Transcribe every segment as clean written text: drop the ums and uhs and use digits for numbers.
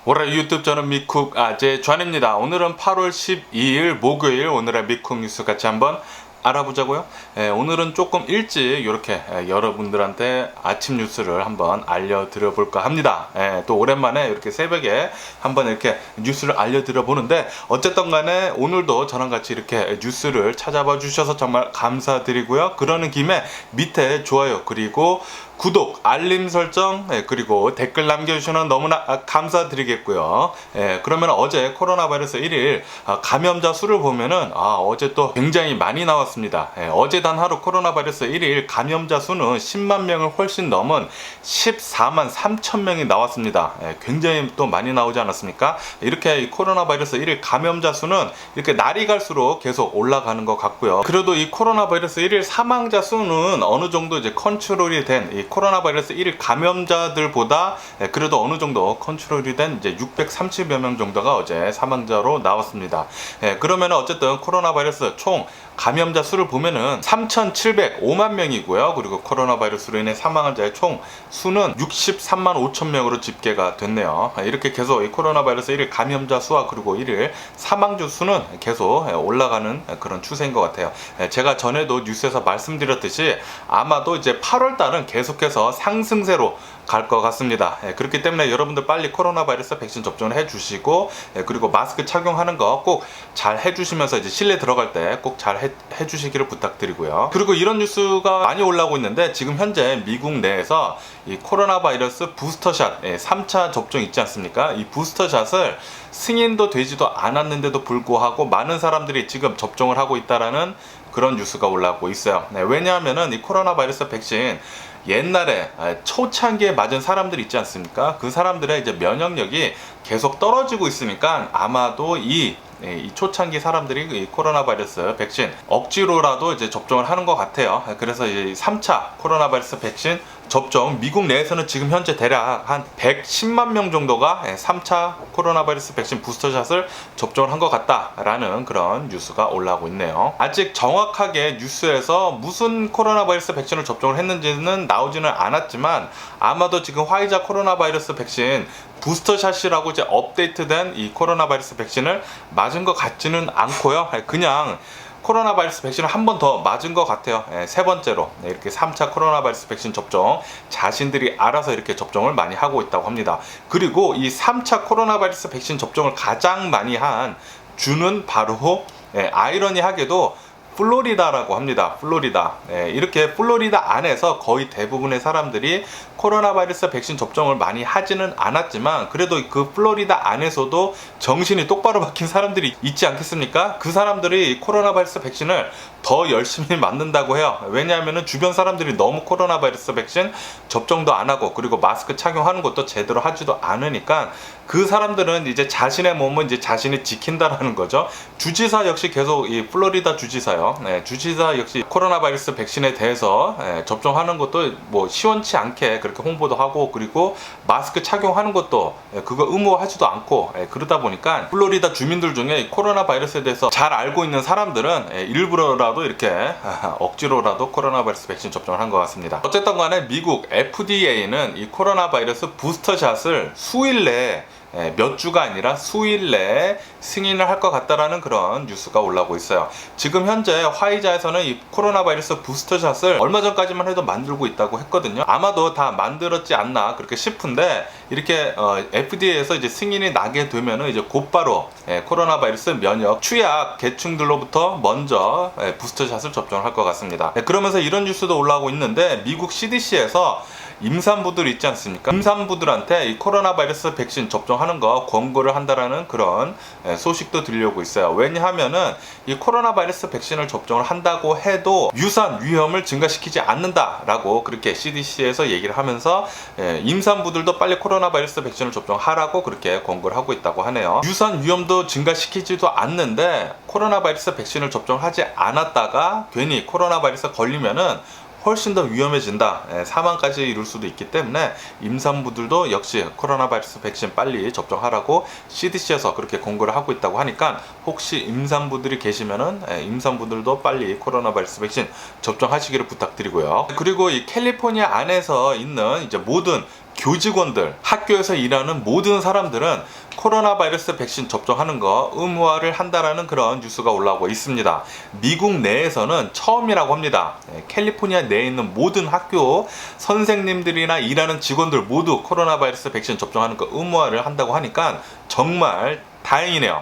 월요일 유튜브 저는 미쿡 아재 존입니다. 오늘은 8월 12일 목요일, 오늘의 미쿡 뉴스 같이 한번 알아보자고요. 오늘은 조금 일찍 이렇게 여러분들한테 아침 뉴스를 한번 알려드려 볼까 합니다. 또 오랜만에 이렇게 새벽에 한번 이렇게 뉴스를 알려드려 보는데, 어쨌든 간에 오늘도 저랑 같이 이렇게 뉴스를 찾아봐 주셔서 정말 감사드리고요. 그러는 김에 밑에 좋아요 그리고 구독, 알림 설정, 그리고 댓글 남겨주시면 너무나 감사드리겠고요. 그러면 어제 코로나 바이러스 1일 감염자 수를 보면은 어제 또 굉장히 많이 나왔습니다. 어제 단 하루 코로나 바이러스 1일 감염자 수는 10만 명을 훨씬 넘은 14만 3천 명이 나왔습니다. 굉장히 또 많이 나오지 않았습니까? 이렇게 이 코로나 바이러스 1일 감염자 수는 이렇게 날이 갈수록 계속 올라가는 것 같고요. 그래도 이 코로나 바이러스 1일 사망자 수는 어느 정도 이제 컨트롤이 된, 이 코로나 바이러스 1일 감염자들보다 그래도 어느 정도 컨트롤이 된 이제 630여 명 정도가 어제 사망자로 나왔습니다. 그러면 어쨌든 코로나 바이러스 총 감염자 수를 보면은 3,705만 명이고요. 그리고 코로나 바이러스로 인해 사망한 자의 총 수는 63만 5천 명으로 집계가 됐네요. 이렇게 계속 이 코로나 바이러스 1일 감염자 수와 그리고 1일 사망자 수는 계속 올라가는 그런 추세인 것 같아요. 제가 전에도 뉴스에서 말씀드렸듯이 아마도 이제 8월 달은 계속해서 상승세로 갈 것 같습니다. 그렇기 때문에 여러분들 빨리 코로나 바이러스 백신 접종을 해주시고, 그리고 마스크 착용하는 거 꼭 잘 해주시면서 이제 실내 들어갈 때 꼭 잘 해주시기를 부탁드리고요. 그리고 이런 뉴스가 많이 올라오고 있는데, 지금 현재 미국 내에서 이 코로나 바이러스 부스터샷 3차 접종 있지 않습니까? 이 부스터샷을 승인도 되지도 않았는데도 불구하고 많은 사람들이 지금 접종을 하고 있다라는 그런 뉴스가 올라오고 있어요. 왜냐하면은 이 코로나 바이러스 백신 옛날에 초창기에 맞은 사람들 있지 않습니까? 그 사람들의 이제 면역력이 계속 떨어지고 있으니까 아마도 이 초창기 사람들이 이 코로나 바이러스 백신 억지로라도 이제 접종을 하는 것 같아요. 그래서 이 3차 코로나 바이러스 백신 접종, 미국 내에서는 지금 현재 대략 한 110만 명 정도가 3차 코로나 바이러스 백신 부스터샷을 접종을 한 것 같다라는 그런 뉴스가 올라오고 있네요. 아직 정확하게 뉴스에서 무슨 코로나 바이러스 백신을 접종을 했는지는 나오지는 않았지만, 아마도 지금 화이자 코로나 바이러스 백신 부스터샷이라고 이제 업데이트된 이 코로나 바이러스 백신을 맞은 것 같지는 않고요. 그냥 코로나 바이러스 백신을 한 번 더 맞은 것 같아요. 세 번째로 이렇게 3차 코로나 바이러스 백신 접종 자신들이 알아서 이렇게 접종을 많이 하고 있다고 합니다. 그리고 이 3차 코로나 바이러스 백신 접종을 가장 많이 한 주는 바로 아이러니하게도 플로리다라고 합니다. 플로리다. 이렇게 플로리다 안에서 거의 대부분의 사람들이 코로나 바이러스 백신 접종을 많이 하지는 않았지만, 그래도 그 플로리다 안에서도 정신이 똑바로 박힌 사람들이 있지 않겠습니까? 그 사람들이 코로나 바이러스 백신을 더 열심히 맞는다고 해요. 왜냐하면 주변 사람들이 너무 코로나 바이러스 백신 접종도 안 하고, 그리고 마스크 착용하는 것도 제대로 하지도 않으니까 그 사람들은 이제 자신의 몸은 이제 자신이 지킨다라는 거죠. 주지사 역시 계속 이 플로리다 주지사요. 주지사 역시 코로나 바이러스 백신에 대해서 접종하는 것도 뭐 시원치 않게 그렇게 홍보도 하고, 그리고 마스크 착용하는 것도 그거 의무화하지도 않고, 그러다 보니까 플로리다 주민들 중에 코로나 바이러스에 대해서 잘 알고 있는 사람들은 일부러라도 이렇게 억지로라도 코로나 바이러스 백신 접종을 한 것 같습니다. 어쨌든 간에 미국 FDA는 이 코로나 바이러스 부스터샷을 수일 내에, 몇 주가 아니라 수일 내에 승인을 할 것 같다라는 그런 뉴스가 올라오고 있어요. 지금 현재 화이자에서는 이 코로나 바이러스 부스터샷을 얼마 전까지만 해도 만들고 있다고 했거든요. 아마도 다 만들었지 않나 그렇게 싶은데, 이렇게 FDA에서 이제 승인이 나게 되면은 이제 곧바로 코로나 바이러스 면역 취약 계층들로부터 먼저 부스터샷을 접종할 것 같습니다. 그러면서 이런 뉴스도 올라오고 있는데, 미국 CDC에서 임산부들 있지 않습니까? 임산부들한테 이 코로나 바이러스 백신 접종하는 거 권고를 한다라는 그런 소식도 들려오고 있어요. 왜냐하면은 이 코로나 바이러스 백신을 접종을 한다고 해도 유산 위험을 증가시키지 않는다라고 그렇게 CDC에서 얘기를 하면서 임산부들도 빨리 코로나 바이러스 백신을 접종하라고 그렇게 권고를 하고 있다고 하네요. 유산 위험도 증가시키지도 않는데 코로나 바이러스 백신을 접종하지 않았다가 괜히 코로나 바이러스 걸리면은 훨씬 더 위험해진다, 사망까지 이룰 수도 있기 때문에 임산부들도 역시 코로나 바이러스 백신 빨리 접종하라고 CDC에서 그렇게 권고를 하고 있다고 하니까, 혹시 임산부들이 계시면은 임산부들도 빨리 코로나 바이러스 백신 접종하시기를 부탁드리고요. 그리고 이 캘리포니아 안에서 있는 이제 모든 교직원들, 학교에서 일하는 모든 사람들은 코로나 바이러스 백신 접종하는 거 의무화를 한다라는 그런 뉴스가 올라오고 있습니다. 미국 내에서는 처음이라고 합니다. 캘리포니아 내에 있는 모든 학교 선생님들이나 일하는 직원들 모두 코로나 바이러스 백신 접종하는 거 의무화를 한다고 하니까 정말 다행이네요.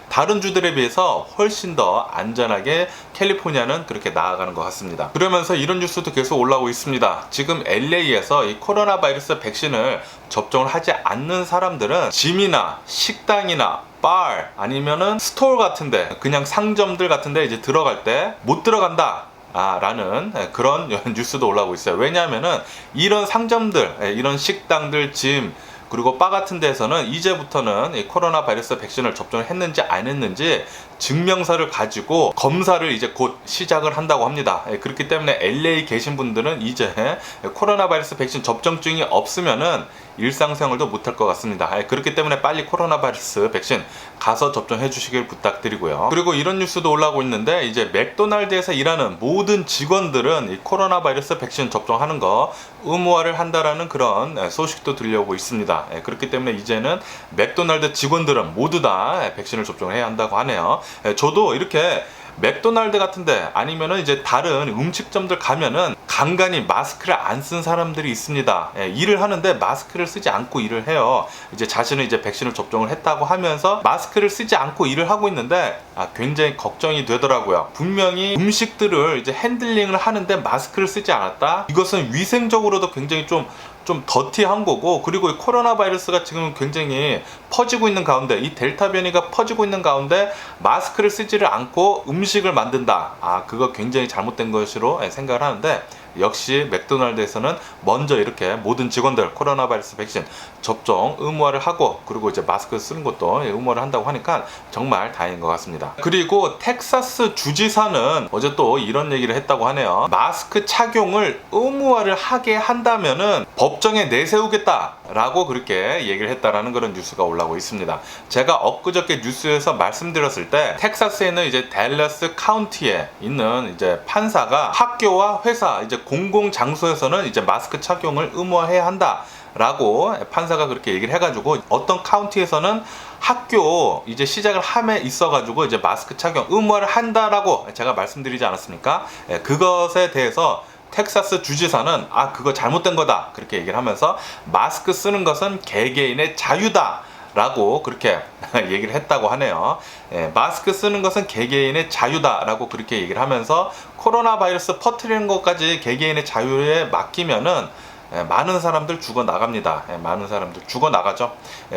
다른 주들에 비해서 훨씬 더 안전하게 캘리포니아는 그렇게 나아가는 것 같습니다. 그러면서 이런 뉴스도 계속 올라오고 있습니다. 지금 LA에서 이 코로나 바이러스 백신을 접종을 하지 않는 사람들은 짐이나 식당이나 바 아니면은 스토어 같은데, 그냥 상점들 같은데 이제 들어갈 때 못 들어간다 라는 그런 뉴스도 올라오고 있어요. 왜냐하면은 이런 상점들, 이런 식당들, 짐, 그리고 바 같은 데서는 이제부터는 이 코로나 바이러스 백신을 접종을 했는지 안 했는지 증명서를 가지고 검사를 이제 곧 시작을 한다고 합니다. 그렇기 때문에 LA 계신 분들은 이제 코로나 바이러스 백신 접종증이 없으면은 일상생활도 못할 것 같습니다. 그렇기 때문에 빨리 코로나 바이러스 백신 가서 접종해 주시길 부탁드리고요. 그리고 이런 뉴스도 올라오고 있는데, 이제 맥도날드에서 일하는 모든 직원들은 이 코로나 바이러스 백신 접종하는 거 의무화를 한다라는 그런 소식도 들려오고 있습니다. 그렇기 때문에 이제는 맥도날드 직원들은 모두 다 백신을 접종을 해야 한다고 하네요. 저도 이렇게 맥도날드 같은데 아니면은 이제 다른 음식점들 가면은 간간히 마스크를 안 쓴 사람들이 있습니다. 일을 하는데 마스크를 쓰지 않고 일을 해요. 이제 자신은 이제 백신을 접종을 했다고 하면서 마스크를 쓰지 않고 일을 하고 있는데 굉장히 걱정이 되더라고요. 분명히 음식들을 이제 핸들링을 하는데 마스크를 쓰지 않았다? 이것은 위생적으로도 굉장히 좀 더티한 거고, 그리고 이 코로나 바이러스가 지금 굉장히 퍼지고 있는 가운데, 이 델타 변이가 퍼지고 있는 가운데 마스크를 쓰지를 않고 음식을 만든다. 그거 굉장히 잘못된 것으로 생각을 하는데, 역시 맥도날드에서는 먼저 이렇게 모든 직원들 코로나 바이러스 백신 접종 의무화를 하고, 그리고 이제 마스크 쓰는 것도 의무화를 한다고 하니까 정말 다행인 것 같습니다. 그리고 텍사스 주지사는 어제 또 이런 얘기를 했다고 하네요. 마스크 착용을 의무화를 하게 한다면은 법정에 내세우겠다라고 그렇게 얘기를 했다라는 그런 뉴스가 올라오고 있습니다. 제가 엊그저께 뉴스에서 말씀드렸을 때 텍사스에 있는 이제 댈러스 카운티에 있는 이제 판사가 학교와 회사, 이제 공공 장소에서는 이제 마스크 착용을 의무화해야 한다 라고 판사가 그렇게 얘기를 해가지고, 어떤 카운티에서는 학교 이제 시작을 함에 있어가지고 이제 마스크 착용 의무화를 한다라고 제가 말씀드리지 않았습니까? 그것에 대해서 텍사스 주지사는 그거 잘못된 거다 그렇게 얘기를 하면서, 마스크 쓰는 것은 개개인의 자유다 라고 그렇게 얘기를 했다고 하네요. 마스크 쓰는 것은 개개인의 자유다라고 그렇게 얘기를 하면서, 코로나 바이러스 퍼뜨리는 것까지 개개인의 자유에 맡기면은 많은 사람들 죽어나갑니다. 많은 사람들 죽어나가죠.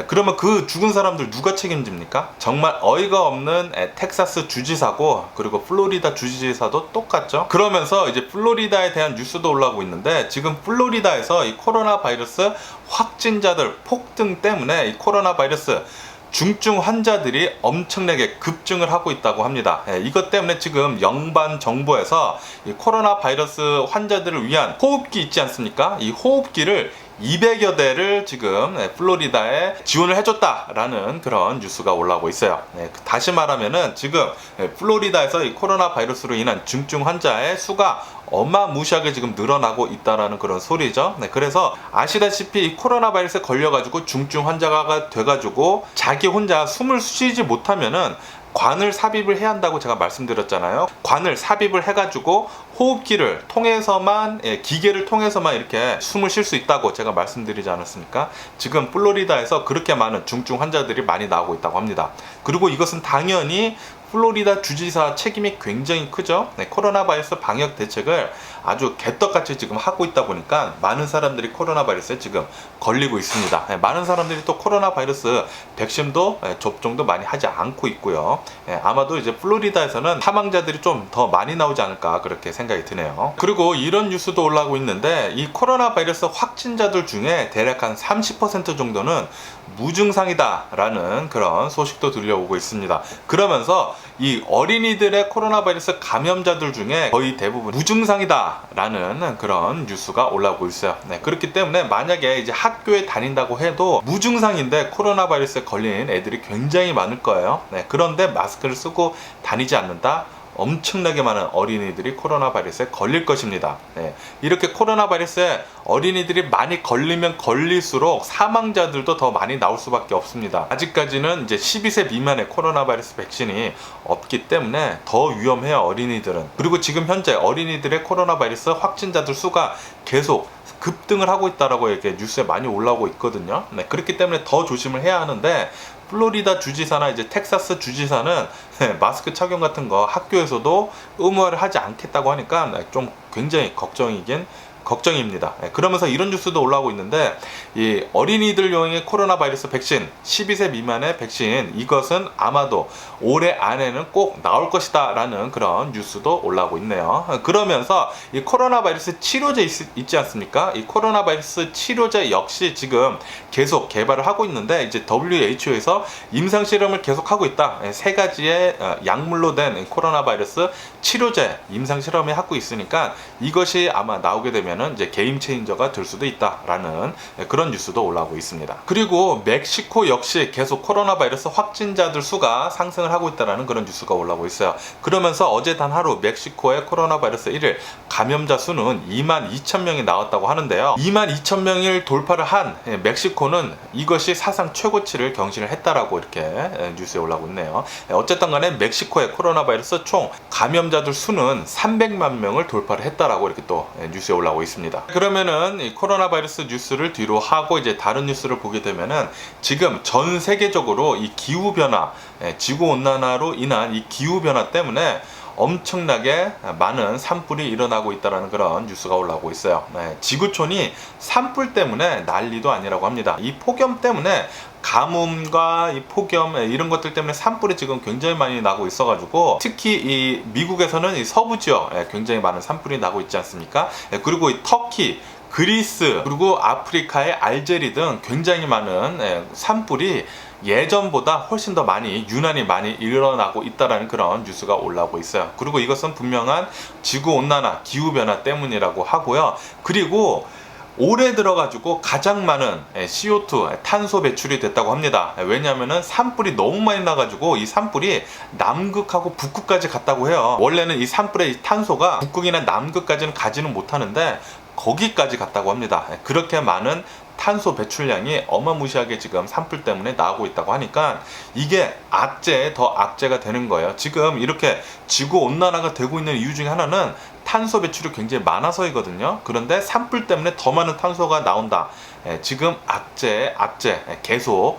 그러면 그 죽은 사람들 누가 책임집니까? 정말 어이가 없는 텍사스 주지사고, 그리고 플로리다 주지사도 똑같죠. 그러면서 이제 플로리다에 대한 뉴스도 올라오고 있는데, 지금 플로리다에서 이 코로나 바이러스 확진자들 폭등 때문에 이 코로나 바이러스 중증 환자들이 엄청나게 급증을 하고 있다고 합니다. 이것 때문에 지금 연방 정부에서 이 코로나 바이러스 환자들을 위한 호흡기 있지 않습니까? 이 호흡기를 200여 대를 지금 플로리다에 지원을 해줬다라는 그런 뉴스가 올라오고 있어요. 다시 말하면은 지금 플로리다에서 이 코로나 바이러스로 인한 중증 환자의 수가 어마무시하게 지금 늘어나고 있다라는 그런 소리죠. 그래서 아시다시피 이 코로나 바이러스에 걸려가지고 중증 환자가 돼가지고 자기 혼자 숨을 쉬지 못하면은 관을 삽입을 해야 한다고 제가 말씀드렸잖아요. 관을 삽입을 해가지고 호흡기를 통해서만, 기계를 통해서만 이렇게 숨을 쉴 수 있다고 제가 말씀드리지 않았습니까? 지금 플로리다에서 그렇게 많은 중증 환자들이 많이 나오고 있다고 합니다. 그리고 이것은 당연히 플로리다 주지사 책임이 굉장히 크죠. 코로나 바이러스 방역 대책을 아주 개떡같이 지금 하고 있다 보니까 많은 사람들이 코로나 바이러스에 지금 걸리고 있습니다. 많은 사람들이 또 코로나 바이러스 백신도 접종도 많이 하지 않고 있고요. 아마도 이제 플로리다에서는 사망자들이 좀 더 많이 나오지 않을까 그렇게 생각이 드네요. 그리고 이런 뉴스도 올라오고 있는데, 이 코로나 바이러스 확진자들 중에 대략 한 30% 정도는 무증상이다 라는 그런 소식도 들려오고 있습니다. 그러면서 이 어린이들의 코로나 바이러스 감염자들 중에 거의 대부분 무증상이다 라는 그런 뉴스가 올라오고 있어요. 그렇기 때문에 만약에 이제 학교에 다닌다고 해도 무증상인데 코로나 바이러스에 걸린 애들이 굉장히 많을 거예요. 그런데 마스크를 쓰고 다니지 않는다? 엄청나게 많은 어린이들이 코로나 바이러스에 걸릴 것입니다. 이렇게 코로나 바이러스에 어린이들이 많이 걸리면 걸릴수록 사망자들도 더 많이 나올 수밖에 없습니다. 아직까지는 이제 12세 미만의 코로나 바이러스 백신이 없기 때문에 더 위험해요, 어린이들은. 그리고 지금 현재 어린이들의 코로나 바이러스 확진자들 수가 계속 급등을 하고 있다라고 이렇게 뉴스에 많이 올라오고 있거든요. 그렇기 때문에 더 조심을 해야 하는데, 플로리다 주지사나 이제 텍사스 주지사는 마스크 착용 같은 거 학교에서도 의무화를 하지 않겠다고 하니까 좀 굉장히 걱정입니다. 그러면서 이런 뉴스도 올라오고 있는데, 이 어린이들용의 코로나 바이러스 백신, 12세 미만의 백신, 이것은 아마도 올해 안에는 꼭 나올 것이다 라는 그런 뉴스도 올라오고 있네요. 그러면서 이 코로나 바이러스 치료제 있지 않습니까? 이 코로나 바이러스 치료제 역시 지금 계속 개발을 하고 있는데, 이제 WHO에서 임상 실험을 계속하고 있다. 세 가지의 약물로 된 코로나 바이러스 치료제 임상 실험을 하고 있으니까 이것이 아마 나오게 되면 이제 게임 체인저가 될 수도 있다라는 그런 뉴스도 올라오고 있습니다. 그리고 멕시코 역시 계속 코로나 바이러스 확진자들 수가 상승을 하고 있다라는 그런 뉴스가 올라오고 있어요. 그러면서 어제 단 하루 멕시코의 코로나 바이러스 1일 감염자 수는 22,000명이 나왔다고 하는데요. 22,000명을 돌파를 한 멕시코는 이것이 사상 최고치를 경신을 했다라고 이렇게 뉴스에 올라오고 있네요. 어쨌든 간에 멕시코의 코로나 바이러스 총 감염자들 수는 300만 명을 돌파를 했다라고 이렇게 또 뉴스에 올라오고 있습니다. 그러면은 이 코로나 바이러스 뉴스를 뒤로 하고 이제 다른 뉴스를 보게 되면은, 지금 전 세계적으로 이 기후 변화, 지구 온난화로 인한 이 기후 변화 때문에 엄청나게 많은 산불이 일어나고 있다는 그런 뉴스가 올라오고 있어요. 지구촌이 산불 때문에 난리도 아니라고 합니다. 이 폭염 때문에 가뭄과 이 폭염 이런 것들 때문에 산불이 지금 굉장히 많이 나고 있어가지고, 특히 이 미국에서는 이 서부 지역 굉장히 많은 산불이 나고 있지 않습니까? 그리고 이 터키, 그리스, 그리고 아프리카의 알제리 등 굉장히 많은 산불이 예전보다 훨씬 더 유난히 많이 일어나고 있다는 그런 뉴스가 올라오고 있어요. 그리고 이것은 분명한 지구온난화, 기후변화 때문이라고 하고요. 그리고 올해 들어가지고 가장 많은 CO2, 탄소 배출이 됐다고 합니다. 왜냐하면 산불이 너무 많이 나가지고 이 산불이 남극하고 북극까지 갔다고 해요. 원래는 이 산불의 탄소가 북극이나 남극까지는 가지는 못하는데 거기까지 갔다고 합니다. 그렇게 많은 탄소 배출량이 어마무시하게 지금 산불 때문에 나오고 있다고 하니까 이게 더 악재가 되는 거예요. 지금 이렇게 지구 온난화가 되고 있는 이유 중에 하나는 탄소 배출이 굉장히 많아서이거든요. 그런데 산불 때문에 더 많은 탄소가 나온다. 지금 악재 계속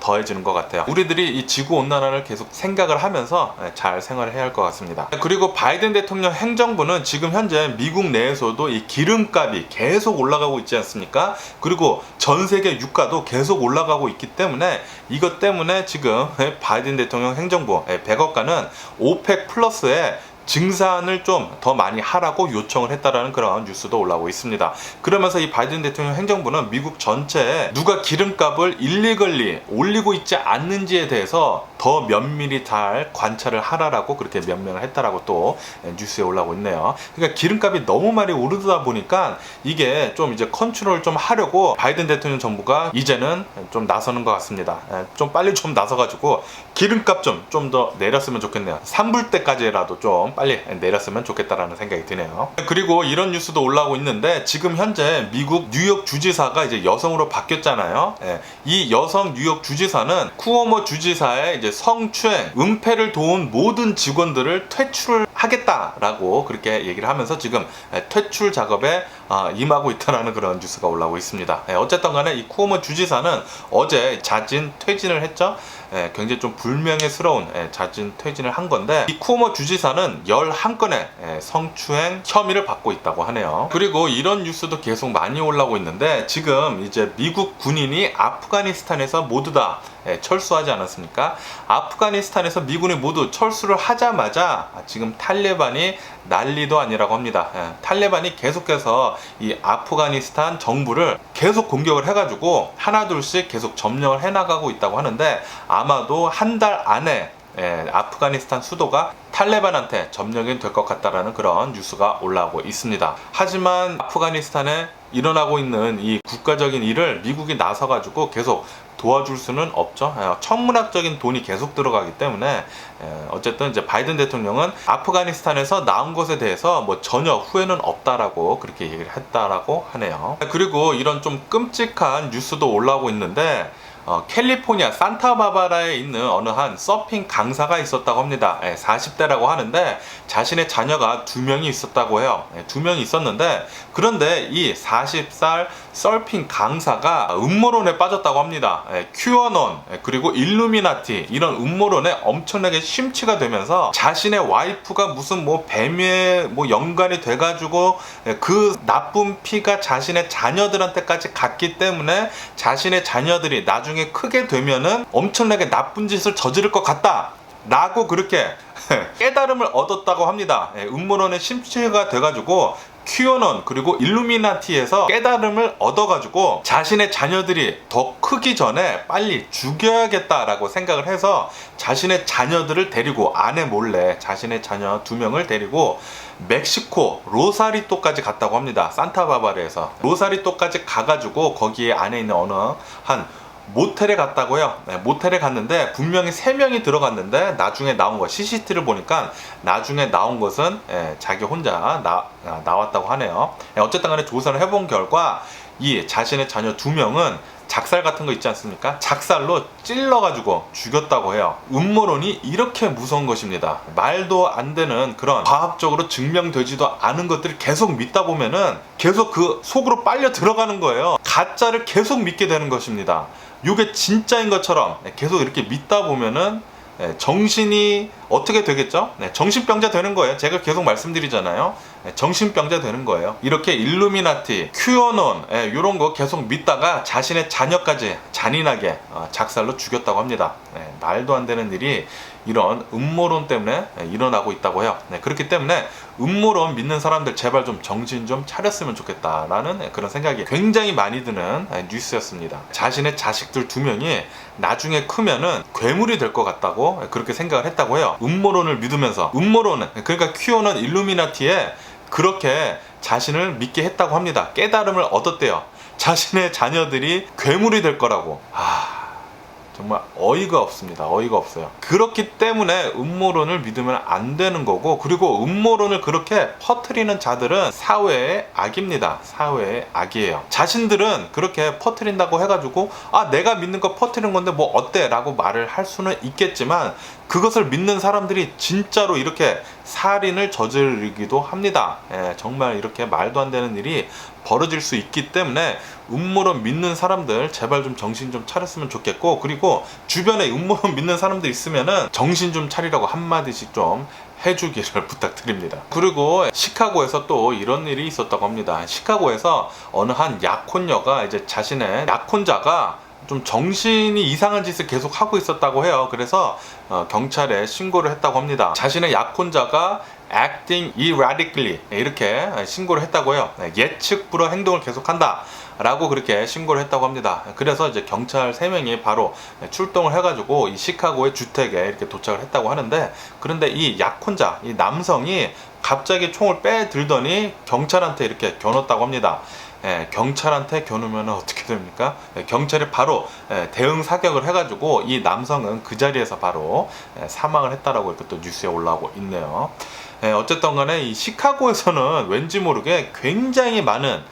더해지는 것 같아요. 우리들이 이 지구 온난화를 계속 생각을 하면서 잘 생활을 해야 할 것 같습니다. 그리고 바이든 대통령 행정부는 지금 현재 미국 내에서도 이 기름값이 계속 올라가고 있지 않습니까? 그리고 전 세계 유가도 계속 올라가고 있기 때문에, 이것 때문에 지금 바이든 대통령 행정부 백악관은 오펙 플러스에 증산을 좀 더 많이 하라고 요청을 했다라는 그런 뉴스도 올라오고 있습니다. 그러면서 이 바이든 대통령 행정부는 미국 전체에 누가 기름값을 일리걸리 올리고 있지 않는지에 대해서 더 면밀히 잘 관찰을 하라라고 그렇게 명령을 했다라고 또 뉴스에 올라오고 있네요. 그러니까 기름값이 너무 많이 오르다 보니까 이게 좀 이제 컨트롤을 좀 하려고 바이든 대통령 정부가 이제는 좀 나서는 것 같습니다. 좀 빨리 좀 나서가지고 기름값 좀 더 내렸으면 좋겠네요. 산불 때까지라도 좀 빨리 내렸으면 좋겠다라는 생각이 드네요. 그리고 이런 뉴스도 올라오고 있는데, 지금 현재 미국 뉴욕 주지사가 이제 여성으로 바뀌었잖아요. 이 여성 뉴욕 주지사는 쿠오모 주지사의 이제 성추행, 은폐를 도운 모든 직원들을 퇴출을 하겠다라고 그렇게 얘기를 하면서 지금 퇴출 작업에 임하고 있다는 그런 뉴스가 올라오고 있습니다. 어쨌든 간에 이 쿠오모 주지사는 어제 자진 퇴진을 했죠. 굉장히 좀 불명예스러운 자진 퇴진을 한 건데, 이 쿠오모 주지사는 11건의 성추행 혐의를 받고 있다고 하네요. 그리고 이런 뉴스도 계속 많이 올라오고 있는데, 지금 이제 미국 군인이 아프가니스탄에서 모두 다 철수하지 않았습니까? 아프가니스탄에서 미군이 모두 철수를 하자마자 지금 탈레반이 난리도 아니라고 합니다. 탈레반이 계속해서 이 아프가니스탄 정부를 계속 공격을 해가지고 하나둘씩 계속 점령을 해나가고 있다고 하는데, 아마도 한 달 안에 아프가니스탄 수도가 탈레반한테 점령이 될 것 같다라는 그런 뉴스가 올라오고 있습니다. 하지만 아프가니스탄의 일어나고 있는 이 국가적인 일을 미국이 나서가지고 계속 도와줄 수는 없죠. 천문학적인 돈이 계속 들어가기 때문에 어쨌든 이제 바이든 대통령은 아프가니스탄에서 나온 것에 대해서 뭐 전혀 후회는 없다라고 그렇게 얘기를 했다라고 하네요. 그리고 이런 좀 끔찍한 뉴스도 올라오고 있는데 캘리포니아 산타바바라에 있는 어느 한 서핑 강사가 있었다고 합니다. 40대라고 하는데 자신의 자녀가 2명이 있었다고 해요. 2명이 있었는데 그런데 이 40살 서핑 강사가 음모론에 빠졌다고 합니다. 큐어논 그리고 일루미나티 이런 음모론에 엄청나게 심취가 되면서 자신의 와이프가 무슨 뭐 뱀에 뭐 연관이 돼가지고 그 나쁜 피가 자신의 자녀들한테까지 갔기 때문에 자신의 자녀들이 나중에 크게 되면은 엄청나게 나쁜 짓을 저지를 것 같다 라고 그렇게 깨달음을 얻었다고 합니다. 음모론에 심취가 돼가지고 큐어논 그리고 일루미나티에서 깨달음을 얻어가지고 자신의 자녀들이 더 크기 전에 빨리 죽여야겠다라고 생각을 해서 자신의 자녀들을 데리고 아내 몰래 자신의 자녀 2명을 데리고 멕시코 로사리또까지 갔다고 합니다. 산타바바라에서 로사리또까지 가가지고 거기에 안에 있는 어느 한 모텔에 갔다고요. 모텔에 갔는데 분명히 3명이 들어갔는데 나중에 나온 거 CCTV를 보니까 나중에 나온 것은 자기 혼자 나왔다고 하네요. 어쨌든 간에 조사를 해본 결과 이 자신의 자녀 2명은 작살 같은 거 있지 않습니까? 작살로 찔러가지고 죽였다고 해요. 음모론이 이렇게 무서운 것입니다. 말도 안 되는 그런 과학적으로 증명되지도 않은 것들을 계속 믿다 보면은 계속 그 속으로 빨려 들어가는 거예요. 가짜를 계속 믿게 되는 것입니다. 이게 진짜인 것처럼 계속 이렇게 믿다 보면은 정신이 어떻게 되겠죠? 정신병자 되는 거예요. 제가 계속 말씀드리잖아요. 정신병자 되는 거예요. 이렇게 일루미나티, 큐어논 이런 거 계속 믿다가 자신의 자녀까지 잔인하게 작살로 죽였다고 합니다. 말도 안 되는 일이 이런 음모론 때문에 일어나고 있다고 해요. 그렇기 때문에 음모론 믿는 사람들 제발 좀 정신 좀 차렸으면 좋겠다라는 그런 생각이 굉장히 많이 드는 뉴스였습니다. 자신의 자식들 2명이 나중에 크면은 괴물이 될 것 같다고 그렇게 생각을 했다고 해요. 음모론을 믿으면서 음모론은 그러니까 큐어논 일루미나티에 그렇게 자신을 믿게 했다고 합니다. 깨달음을 얻었대요. 자신의 자녀들이 괴물이 될 거라고. 정말 어이가 없습니다. 어이가 없어요. 그렇기 때문에 음모론을 믿으면 안 되는 거고, 그리고 음모론을 그렇게 퍼뜨리는 자들은 사회의 악입니다. 사회의 악이에요. 자신들은 그렇게 퍼뜨린다고 해가지고 내가 믿는 거 퍼뜨리는 건데 뭐 어때? 라고 말을 할 수는 있겠지만 그것을 믿는 사람들이 진짜로 이렇게 살인을 저지르기도 합니다. 정말 이렇게 말도 안 되는 일이 벌어질 수 있기 때문에 음모론 믿는 사람들 제발 좀 정신 좀 차렸으면 좋겠고, 그리고 주변에 음모론 믿는 사람들 있으면은 정신 좀 차리라고 한마디씩 좀 해주기를 부탁드립니다. 그리고 시카고에서 또 이런 일이 있었다고 합니다. 시카고에서 어느 한 약혼녀가 이제 자신의 약혼자가 좀 정신이 이상한 짓을 계속 하고 있었다고 해요. 그래서 경찰에 신고를 했다고 합니다. 자신의 약혼자가 acting erratically 이렇게 신고를 했다고 해요. 예측 불허 행동을 계속한다 라고 그렇게 신고를 했다고 합니다. 그래서 이제 경찰 3명이 바로 출동을 해가지고 이 시카고의 주택에 이렇게 도착을 했다고 하는데, 그런데 이 약혼자, 이 남성이 갑자기 총을 빼들더니 경찰한테 이렇게 겨눴다고 합니다. 경찰한테 겨누면 어떻게 됩니까? 경찰이 바로 대응 사격을 해가지고 이 남성은 그 자리에서 바로 사망을 했다라고 이렇게 또 뉴스에 올라오고 있네요. 어쨌든 간에 이 시카고에서는 왠지 모르게 굉장히 많은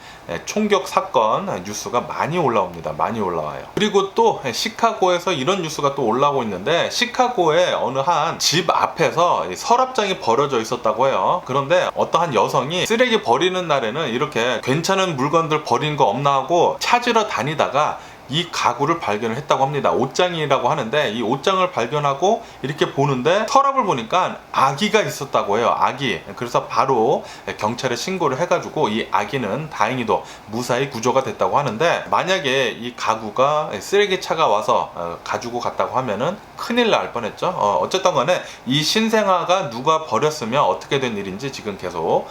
총격 사건 뉴스가 많이 올라옵니다. 많이 올라와요. 그리고 또 시카고에서 이런 뉴스가 또 올라오고 있는데, 시카고의 어느 한 집 앞에서 서랍장이 버려져 있었다고 해요. 그런데 어떠한 여성이 쓰레기 버리는 날에는 이렇게 괜찮은 물건들 버리는 거 없나 하고 찾으러 다니다가 이 가구를 발견을 했다고 합니다. 옷장이라고 하는데 이 옷장을 발견하고 이렇게 보는데 서랍을 보니까 아기가 있었다고 해요. 아기. 그래서 바로 경찰에 신고를 해가지고 이 아기는 다행히도 무사히 구조가 됐다고 하는데, 만약에 이 가구가 쓰레기차가 와서 가지고 갔다고 하면은 큰일 날 뻔했죠. 어쨌든 간에 이 신생아가 누가 버렸으면 어떻게 된 일인지 지금 계속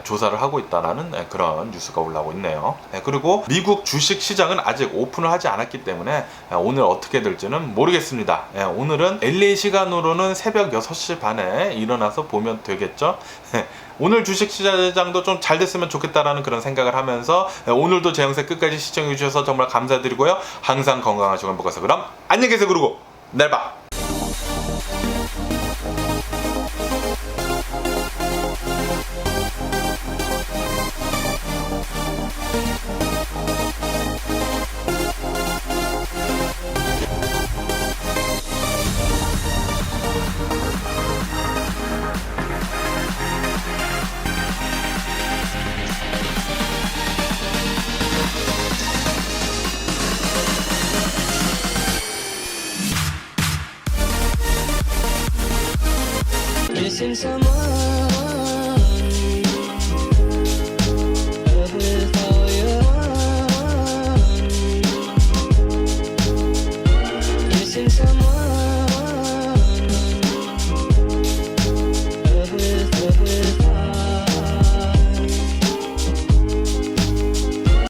조사를 하고 있다라는 그런 뉴스가 올라오고 있네요. 그리고 미국 주식 시장은 아직 오픈을 하지 않았기 때문에 오늘 어떻게 될지는 모르겠습니다. 오늘은 LA 시간으로는 새벽 6시 반에 일어나서 보면 되겠죠. 오늘 주식시장도 좀 잘 됐으면 좋겠다라는 그런 생각을 하면서 오늘도 제 영상 끝까지 시청해 주셔서 정말 감사드리고요. 항상 건강하시고 행복하세요. 그럼 안녕히 계세요. 그러고 내일 봐. Missing someone